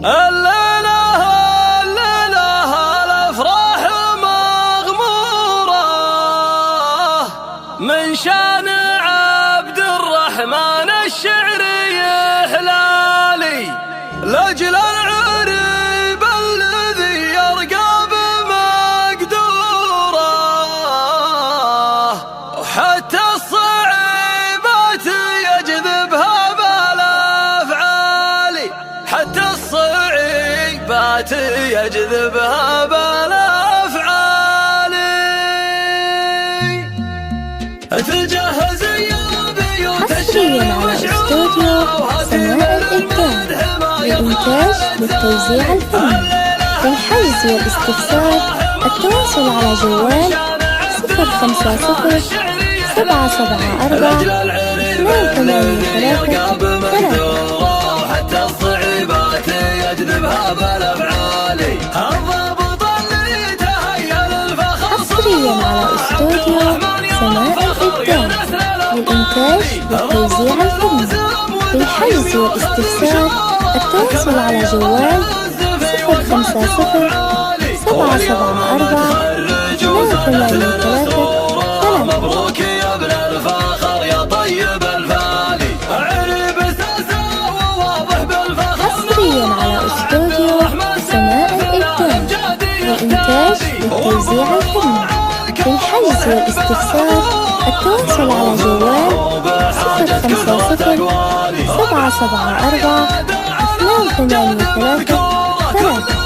الليلة الليلة الأفراح مغمورة من شان عبد الرحمن الشعري هلالي لأجل العريب الذي يرقى بمقدوره وحتى الصعيبات يجذبها بالأفعال حتى الصعيبات يجذبها بالأفعال تجهز يا بيوت حصريا على استوديو سماء الإبداع للإنتاج والتوزيع الفني. للحجز والاستفسار التواصل على جوال 050 774 283 حتى الصعيبات يجذبها بالأفعال الضابط اللي تهيأ للفخر حصريا على استوديو سماء الإبداع للإنتاج والتوزيع الفني. للحجز والاستفسار التواصل على جوال 050 774 283 مبروك يا ابن الفخر يا طيب الفالي عريب ساسا وواضح بالفخر. حصريا على استوديو سماء الإبداع للإنتاج والتوزيع الفني. للحجز والاستفسار التواصل على جوال 050 774 283 3.